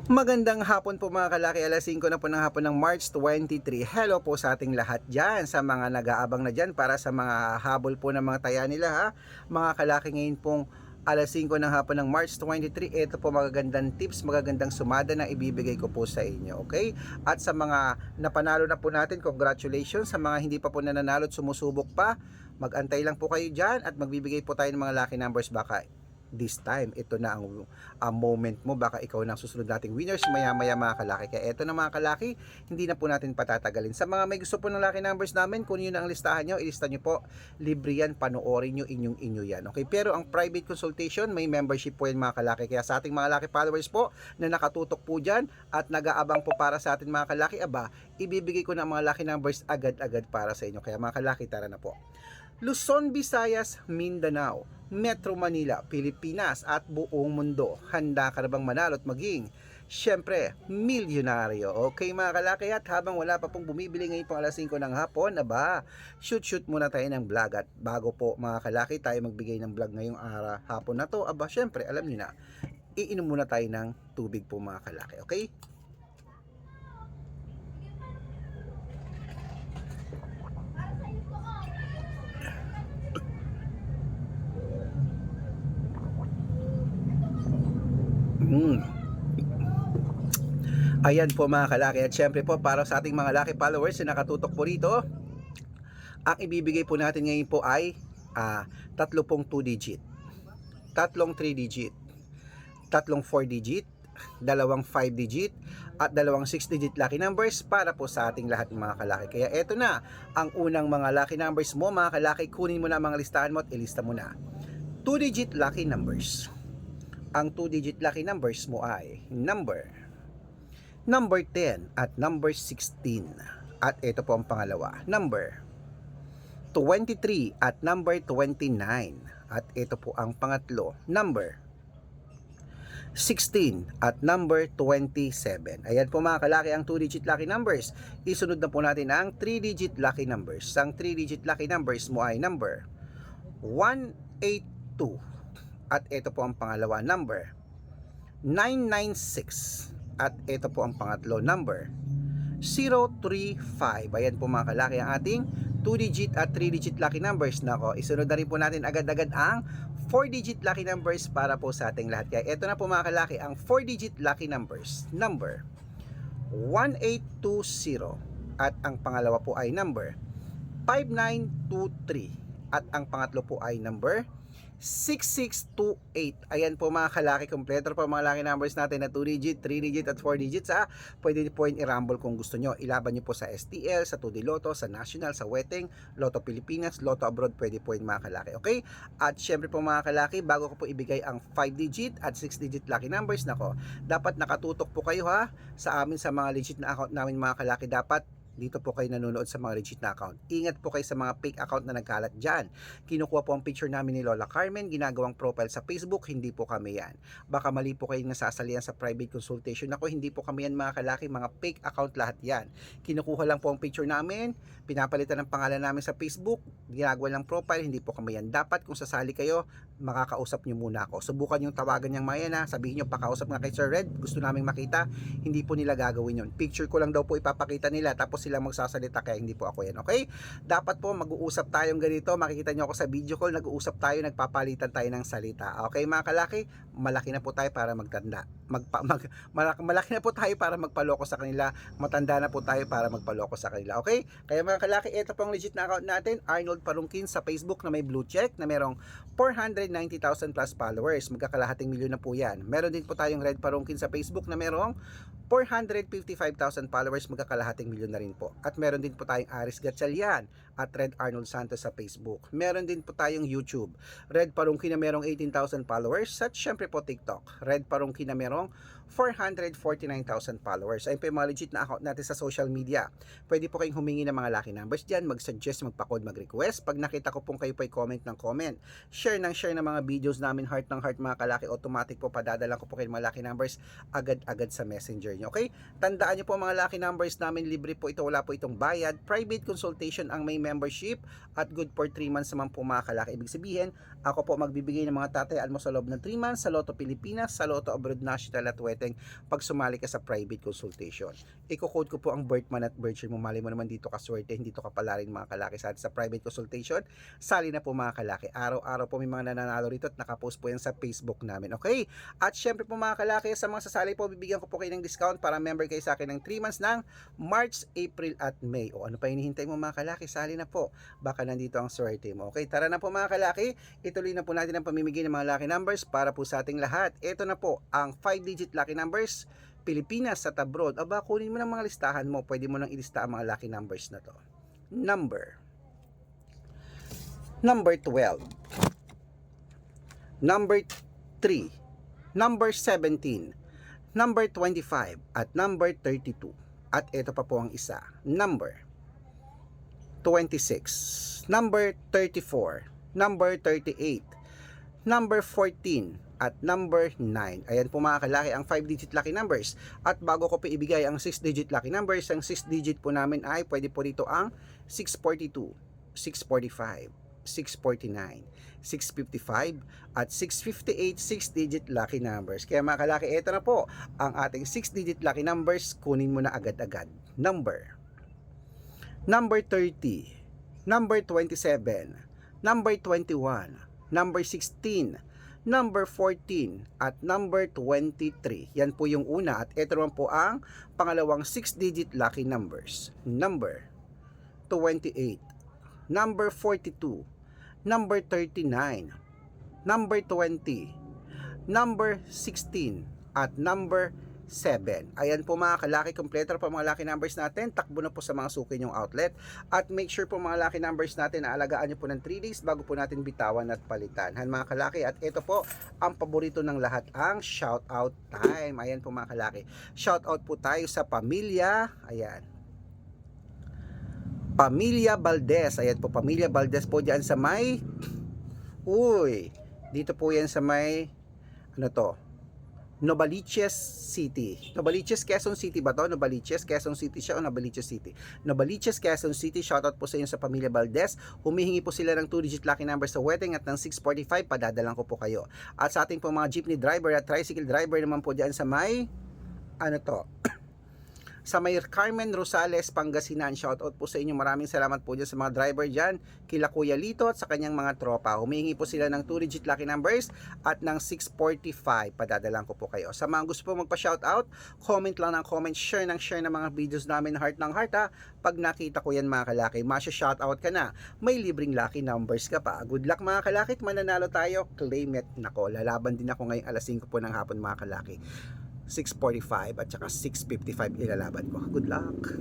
Magandang hapon po mga kalaki, alas 5 na po ng hapon ng March 23. Hello po sa ating lahat dyan, sa mga nag-aabang na dyan para sa mga habol po ng mga taya nila ha. Mga kalaki, ngayon pong alas 5 ng hapon ng March 23, ito po magagandang tips, magagandang sumada na ibibigay ko po sa inyo, okay? At sa mga napanalo na po natin, congratulations. Sa mga hindi pa po nananalo at sumusubok pa, mag-antay lang po kayo dyan at magbibigay po tayo ng mga lucky numbers baka this time ito na ang moment mo, baka ikaw na ang susunod nating winners maya maya mga kalaki. Kaya eto na mga kalaki, hindi na po natin patatagalin. Sa mga may gusto po ng lucky numbers namin, kung yun ang listahan nyo, ilista nyo po, libre yan, panoorin nyo, inyo yan, okay? Pero ang private consultation, may membership po yan mga kalaki. Kaya sa ating mga lucky followers po na nakatutok po dyan at nag-aabang po para sa atin mga kalaki, aba, ibibigay ko na mga lucky numbers agad-agad para sa inyo. Kaya mga kalaki, tara na po. Luzon, Visayas, Mindanao, Metro Manila, Pilipinas at buong mundo. Handa ka na bang manalo at maging, syempre, milyonaryo? Okay mga kalaki, at habang wala pa pong bumibili ngayon pong alas 5 ng hapon, aba, shoot muna tayo ng vlog. At bago po mga kalaki tayo magbigay ng vlog ngayong hapon na to, aba, syempre, alam niyo na, iinom muna tayo ng tubig po mga kalaki, okay? Ayan po mga kalaki, at syempre po para sa ating mga lucky followers na nakatutok po rito, ang ibibigay po natin ngayon po ay tatlo pong 2 digit, tatlong 3 digit, tatlong 4 digit, dalawang 5 digit at dalawang 6 digit lucky numbers para po sa ating lahat ng mga kalaki. Kaya eto na ang unang mga lucky numbers mo mga kalaki. Kunin mo na mga listahan mo at ilista mo na 2 digit lucky numbers. Ang 2 digit lucky numbers mo ay number 10 at number 16. At ito po ang pangalawa, number 23 at number 29. At ito po ang pangatlo, number 16 at number 27. Ayan po mga kalaki ang 2-digit lucky numbers. Isunod na po natin ang 3-digit lucky numbers. Ang 3-digit lucky numbers mo ay number 182. At ito po ang pangalawa, number 996. At ito po ang pangatlo, number 035. Ayan po mga kalaki ang ating 2-digit at 3-digit lucky numbers. Nako, isunod na rin po natin agad-agad ang 4-digit lucky numbers para po sa ating lahat. Kaya ito na po mga kalaki ang 4-digit lucky numbers. Number 1820. At ang pangalawa po ay number 5923. At ang pangatlo po ay number 6628. Ayan po mga kalaki, kompleto po mga lucky numbers natin na 2 digit, 3 digit at 4 digits ha. Pwede po yung i-rumble kung gusto nyo. Ilaban nyo po sa STL, sa 2D Lotto, sa National, sa Weteng, Lotto Pilipinas, Lotto Abroad, pwede po yung mga kalaki. Okay? At syempre po mga kalaki, bago ko po ibigay ang 5 digit at 6 digit lucky numbers, nako, dapat nakatutok po kayo ha sa amin sa mga legit na account namin mga kalaki. Dapat dito po kayo nanonood sa mga legit na account. Ingat po kayo sa mga fake account na nagkalat dyan. Kinukuha po ang picture namin ni Lola Carmen, ginagawang profile sa Facebook, hindi po kami yan. Baka mali po kayong nasasalihan sa private consultation. Ako, hindi po kami yan mga kalaki, mga fake account lahat yan. Kinukuha lang po ang picture namin, pinapalitan ng pangalan namin sa Facebook, ginagawa lang profile, hindi po kami yan. Dapat kung sasali kayo, makakausap nyo muna ako. Subukan yung tawagan niyang maya na, sabihin nyo, pakausap nga kay Sir Red, gusto naming makita, hindi po nila gagawin yun. Picture ko lang daw po ipapakita nila, tapos sila magsasalita, kaya hindi po ako yan, okay? Dapat po mag-uusap tayong ganito, makikita nyo ako sa video call, nag-uusap tayo, nagpapalitan tayo ng salita. Okay mga kalaki, malaki na po tayo para magtanda. Malaki na po tayo para magpaloko sa kanila, matanda na po tayo para magpaloko sa kanila, okay? Kaya mga kalaki, ito pong legit na account natin, Arnold Parungkin sa Facebook na may blue check, na merong 490,000 plus followers, magkakalahating milyon na po yan. Meron din po tayong Red Parungkin sa Facebook na merong 455,000 followers, magkakalahating milyon na rin po. At meron din po tayong Aris Gatchalian at Red Arnold Santos sa Facebook. Meron din po tayong YouTube, Red Parungkin na merong 18,000 followers, at syempre po TikTok, Red Parungkin na merong 449,000 followers. Ayun po yung mga legit na account natin sa social media. Pwede po kayong humingi ng mga lucky numbers dyan, mag-suggest, magpa-code, mag-request. Pag nakita ko pong kayo po ay comment ng comment, share ng mga videos namin, heart ng heart mga kalaki, automatic po padadala ko po kayo mga lucky numbers agad-agad sa messenger nyo. Okay? Tandaan nyo po mga lucky numbers namin, libre po ito, wala po itong bayad. Private consultation ang may membership at good for 3 months naman po mga kalaki. Ibig sabihin, ako po magbibigay ng mga tatayaan mo sa loob ng 3 months sa Lotto Pilipinas, sa Lotto Abroad National at Weteng pag sumali ka sa private consultation. Iko-code ko po ang birth month at birth year mo. Mali mo naman dito kaswerte, hindi to kapalarin mga kalaki sa private consultation. Sali na po mga kalaki. Araw-araw po may mga nananalo rito at nakapost po yan sa Facebook namin. Okay? At syempre po mga kalaki, sa mga sasali po, bibigyan ko po kayo ng discount para member kayo sa akin ng 3 months ng March, April at May. O ano pa hinihintay mo mga kalaki? Sali na po. Baka nandito ang swerte mo. Okay? Tara na po mga kalaki. Ituloy na po natin ang pamimigay ng mga lucky numbers para po sa ating lahat. Ito na po ang 5-digit lucky numbers Pilipinas at abroad. Aba, kunin mo ng mga listahan mo. Pwede mo nang ilista ang mga lucky numbers na to. Number 12, number 3, number 17, number 25, at number 32. At ito pa po ang isa, number 26, number 34, number 38, number 14, at number 9. Ayan po mga kalaki ang 5-digit lucky numbers. At bago ko po ibigay ang 6-digit lucky numbers, ang 6-digit po namin ay pwede po dito ang 642, 645, 649, 655, at 658 6-digit lucky numbers. Kaya mga kalaki, ito na po ang ating 6-digit lucky numbers. Kunin mo na agad-agad. Number 30, number 27, number 21, number 16, number 14, at number 23. Yan po yung una. At ito naman po ang pangalawang 6-digit lucky numbers. Number 28, number 42, number 39, number 20, number 16, at number 7. Ayan po mga kalaki, kompleto po mga lucky numbers natin. Takbo na po sa mga suki nyong outlet. At make sure po mga lucky numbers natin na alagaan nyo po ng 3 days bago po natin bitawan at palitan. Han mga kalaki, at ito po ang paborito ng lahat, ang shout out time. Ayan po mga kalaki. Shout out po tayo sa pamilya. Ayan. Pamilya Valdez. Ayan po, Pamilya Valdez po dyan sa may, dito po yan sa may, Novaliches City. Novaliches, Quezon City ba to? Novaliches, Quezon City siya o Novaliches City? Novaliches, Quezon City. Shoutout po sa inyo sa Pamilya Valdez. Humihingi po sila ng 2-digit lucky number sa wedding at ng 645, padadalang ko po kayo. At sa ating po mga jeepney driver at tricycle driver naman po dyan sa may, sa may Carmen Rosales, Pangasinan. Shoutout po sa inyo. Maraming salamat po dyan sa mga driver dyan. Kila Kuya Lito at sa kanyang mga tropa. Humihingi po sila ng 2-digit lucky numbers at ng 645. Padadalang ko po kayo. Sa mga gusto po magpa-shoutout, comment lang ng comment, share ng mga videos namin, heart ng heart ha. Pag nakita ko yan mga kalaki, masya-shoutout ka na. May libreng lucky numbers ka pa. Good luck mga kalaki. Mananalo tayo. Claim it. Nako, lalaban din ako ngayong alas 5 po ng hapon mga kalaki. 6:45 at saka 6:55 ilalaban ko. Good luck!